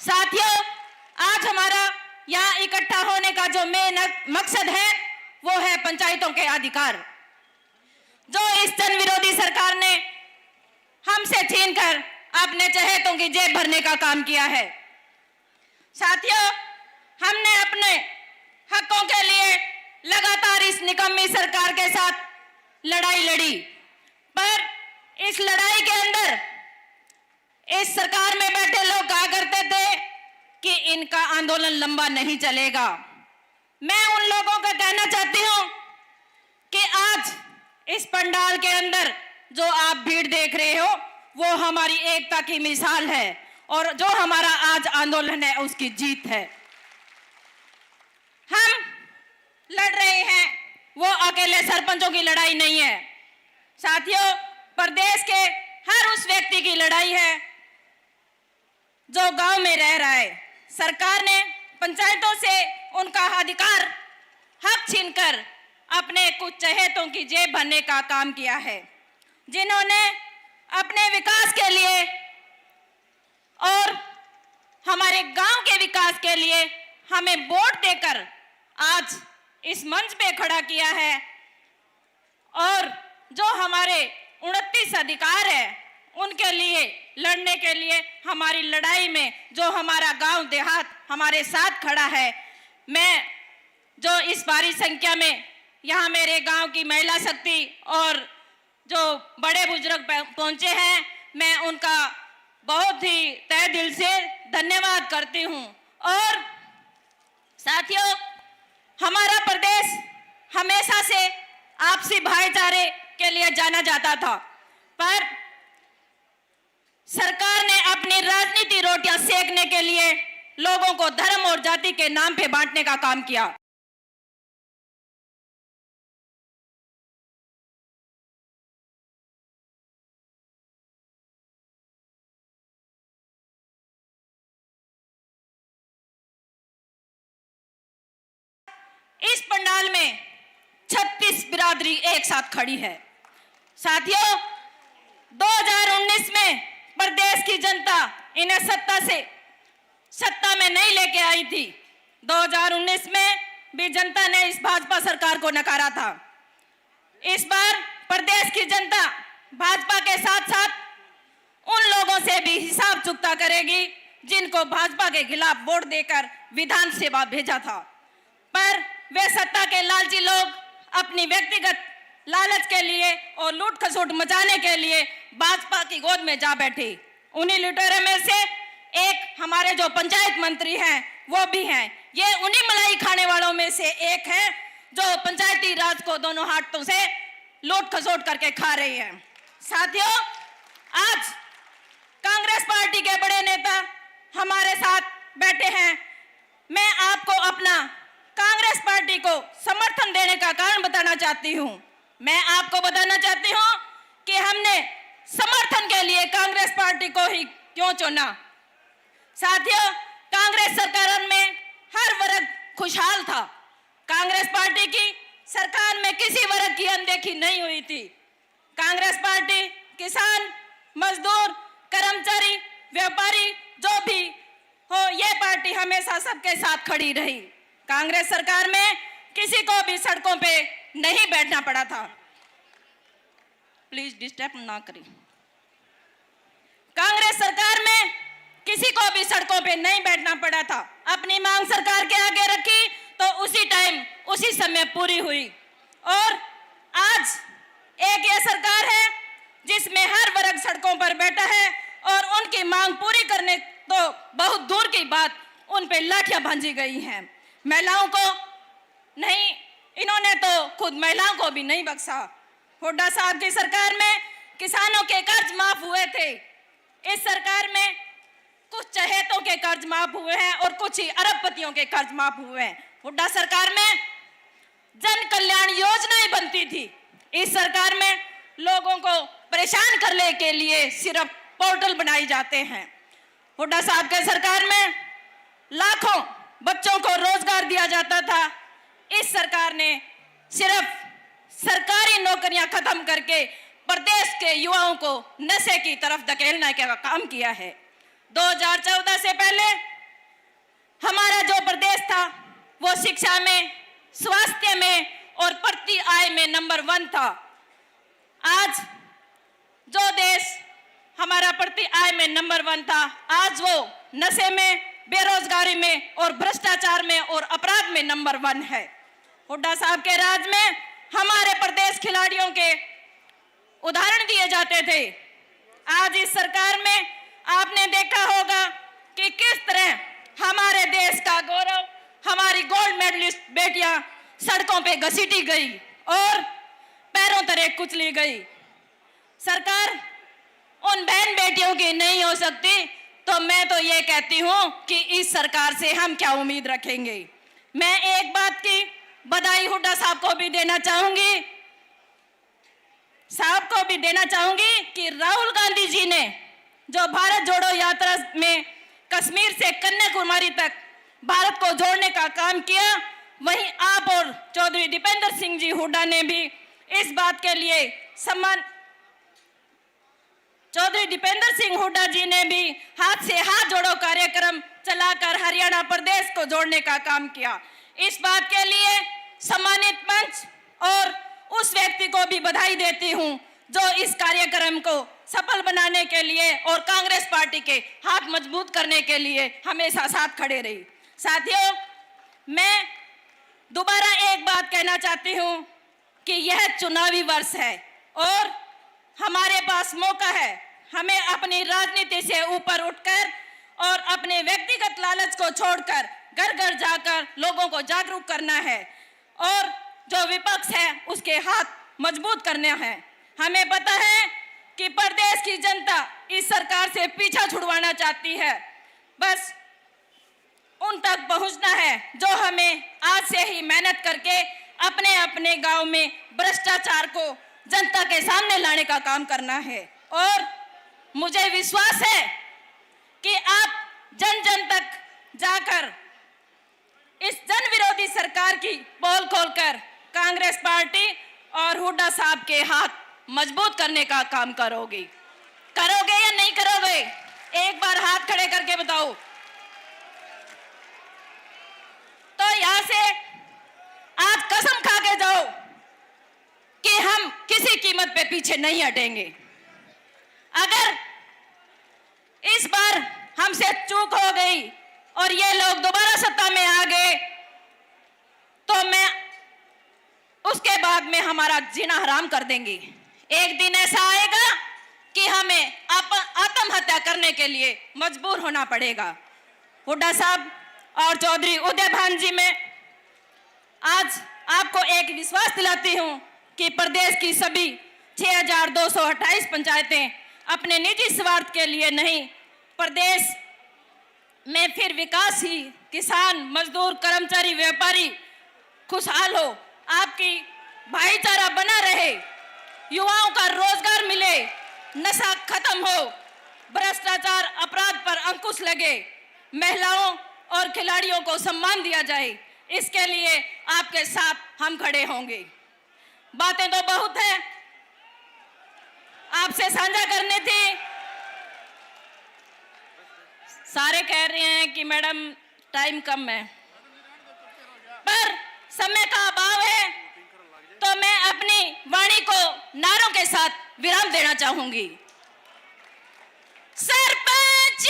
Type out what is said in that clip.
साथियों, आज हमारा यहाँ इकट्ठा होने का जो मेन मकसद है वो है पंचायतों के अधिकार, जो इस जन विरोधी सरकार ने हमसे छीनकर अपने चहेतों की जेब भरने का काम किया है। साथियों, हमने अपने हकों के लिए लगातार इस निकम्मी सरकार के साथ लड़ाई लड़ी, पर इस लड़ाई के अंदर इस सरकार में बैठे लोग कहा करते थे कि इनका आंदोलन लंबा नहीं चलेगा। मैं उन लोगों को कहना चाहती हूं कि आज इस पंडाल के अंदर जो आप भीड़ देख रहे हो वो हमारी एकता की मिसाल है और जो हमारा आज आंदोलन है उसकी जीत है। हम लड़ रहे हैं वो अकेले सरपंचों की लड़ाई नहीं है साथियों, प्रदेश के हर उस व्यक्ति की लड़ाई है जो गांव में रह रहा है। सरकार ने पंचायतों से उनका अधिकार हक छीनकर अपने कुछ चहेतों की जेब भरने का काम किया है, जिन्होंने अपने विकास के लिए और हमारे गांव के विकास के लिए हमें वोट देकर आज इस मंच पे खड़ा किया है। और जो हमारे 29 अधिकार है उनके लिए लड़ने के लिए हमारी लड़ाई में जो हमारा गांव देहात हमारे साथ खड़ा है, मैं जो इस भारी संख्या में यहाँ मेरे गांव की महिला शक्ति और जो बड़े बुजुर्ग पहुंचे हैं, मैं उनका बहुत ही तहे दिल से धन्यवाद करती हूं। और साथियों, हमारा प्रदेश हमेशा से आपसी भाईचारे के लिए जाना जाता था, पर सरकार ने अपनी राजनीति रोटियां सेकने के लिए लोगों को धर्म और जाति के नाम पे बांटने का काम किया। इस पंडाल में 36 बिरादरी एक साथ खड़ी है। साथियों, 2019 में प्रदेश की जनता इन्हें सत्ता में नहीं लेके आई थी। 2019 में भी जनता ने इस भाजपा सरकार को नकारा था। इस बार प्रदेश की जनता भाजपा के साथ साथ उन लोगों से भी हिसाब चुकता करेगी जिनको भाजपा के खिलाफ वोट देकर विधानसभा भेजा था, पर वे सत्ता के लालची लोग अपनी व्यक्तिगत लालच के लिए और लूट खसोट मचाने के लिए भाजपा की गोद में जा बैठे। उन्हीं लुटेरों में से एक हमारे जो पंचायत मंत्री हैं वो भी हैं। ये उन्हीं मलाई खाने वालों में से एक है जो पंचायती राज को दोनों हाथों से लूट खसोट करके खा रही है। साथियों, आज कांग्रेस पार्टी के बड़े नेता हमारे साथ बैठे हैं। मैं आपको अपना कांग्रेस पार्टी को समर्थन देने का कारण बताना चाहती हूं। मैं आपको बताना चाहती हूं कि हमने समर्थन के लिए कांग्रेस पार्टी को ही क्यों चुना। साथियों, कांग्रेस सरकार में हर वर्ग खुशहाल था। कांग्रेस पार्टी की सरकार में किसी वर्ग की अनदेखी नहीं हुई थी। कांग्रेस पार्टी किसान, मजदूर, कर्मचारी, व्यापारी जो भी हो, ये पार्टी हमेशा सबके साथ खड़ी रही। कांग्रेस सरकार में किसी को भी सड़कों पे नहीं बैठना पड़ा था। प्लीज डिस्टर्ब ना करें। कांग्रेस सरकार में किसी को भी सड़कों पे नहीं बैठना पड़ा था। अपनी मांग सरकार के आगे रखी तो उसी टाइम उसी समय पूरी हुई। और आज एक ये सरकार है जिसमें हर वर्ग सड़कों पर बैठा है और उनकी मांग पूरी करने तो बहुत दूर की बात, उन पे लाठियां भांजी गई हैं। महिलाओं को नहीं, इन्होंने तो खुद महिलाओं को भी नहीं बख्शा। हुड्डा साहब की सरकार में किसानों के कर्ज माफ हुए थे। इस सरकार में कुछ चहेतों के कर्ज माफ हुए हैं और कुछ ही अरबपतियों के कर्ज माफ हुए हैं। हुड्डा सरकार में जन कल्याण योजनाएं बनती थी। इस सरकार में लोगों को परेशान करने के लिए सिर्फ पोर्टल बनाए जाते हैं। हुड्डा साहब के सरकार में लाखों बच्चों को रोजगार दिया जाता था। इस सरकार ने सिर्फ सरकारी नौकरियां खत्म करके प्रदेश के युवाओं को नशे की तरफ धकेलने का काम किया है। 2014 से पहले हमारा जो प्रदेश था वो शिक्षा में, स्वास्थ्य में और प्रति आय में नंबर 1 था। आज जो देश हमारा प्रति आय में नंबर 1 था, आज वो नशे में, बेरोजगारी में और भ्रष्टाचार में और अपराध में नंबर 1 है। हुड्डा साहब के राज में हमारे प्रदेश खिलाड़ियों के उदाहरण दिए जाते थे। आज इस सरकार में आपने देखा होगा कि किस तरह हमारे देश का गौरव, हमारी गोल्ड मेडलिस्ट बेटियां सड़कों पे घसीटी गई और पैरों तले कुचली गई। सरकार उन बहन बेटियों की नहीं हो सकती, तो मैं तो ये कहती हूं कि इस सरकार से हम क्या उम्मीद रखेंगे। मैं एक बात की बधाई हुड्डा साहब को भी देना चाहूंगी कि राहुल गांधी जी ने जो भारत जोड़ो यात्रा में कश्मीर से कन्याकुमारी तक भारत को जोड़ने का काम किया, वहीं आप और चौधरी दीपेंद्र सिंह जी हुड्डा ने भी इस बात के लिए चौधरी दीपेंद्र सिंह हुड्डा जी ने भी हाथ से हाथ जोड़ो कार्यक्रम चलाकर हरियाणा प्रदेश को जोड़ने का काम किया। इस बात के लिए सम्मानित मंच और उस व्यक्ति को भी बधाई देती हूं जो इस कार्यक्रम को सफल बनाने के लिए और कांग्रेस पार्टी के हाथ मजबूत करने के लिए हमेशा साथ खड़े रही। साथियों, मैं दोबारा एक बात कहना चाहती हूं कि यह चुनावी वर्ष है और हमारे पास मौका है। हमें अपनी राजनीति से ऊपर उठकर और अपने व्यक्तिगत लालच को छोड़कर घर घर जाकर लोगों को जागरूक करना है और जो विपक्ष है उसके हाथ मजबूत करना है। हमें पता है कि प्रदेश की जनता इस सरकार से पीछा छुड़वाना चाहती है, बस उन तक पहुंचना है जो हमें आज से ही मेहनत करके अपने अपने गांव में भ्रष्टाचार को जनता के सामने लाने का काम करना है। और मुझे विश्वास है कि आप जन जन तक जाकर इस जन विरोधी सरकार की पोल खोलकर कांग्रेस पार्टी और हुड्डा साहब के हाथ मजबूत करने का काम करोगे या नहीं करोगे? एक बार हाथ खड़े करके बताओ। तो यहां से आज कसम खा के जाओ कि हम किसी कीमत पे पीछे नहीं हटेंगे। अगर इस बार हमसे चूक हो गई और ये लोग दोबारा सत्ता में आ गए तो मैं उसके बाद में हमारा जीना हराम कर देंगे। एक दिन ऐसा आएगा कि हमें आत्महत्या करने के लिए मजबूर होना पड़ेगा। हुड्डा साहब और चौधरी उदय भान जी, मैं आज आपको एक विश्वास दिलाती हूं कि प्रदेश की सभी 6228 पंचायतें अपने निजी स्वार्थ के लिए नहीं, प्रदेश में फिर विकास ही, किसान, मजदूर, कर्मचारी, व्यापारी खुशहाल हो, आपकी भाईचारा बना रहे, युवाओं का रोजगार मिले, नशा खत्म हो, भ्रष्टाचार अपराध पर अंकुश लगे, महिलाओं और खिलाड़ियों को सम्मान दिया जाए, इसके लिए आपके साथ हम खड़े होंगे। बातें तो बहुत है, आपसे साझा करनी थी। सारे कह रहे हैं कि मैडम टाइम कम है, पर समय का अभाव है, तो मैं अपनी वाणी को नारों के साथ विराम देना चाहूंगी। सरपंच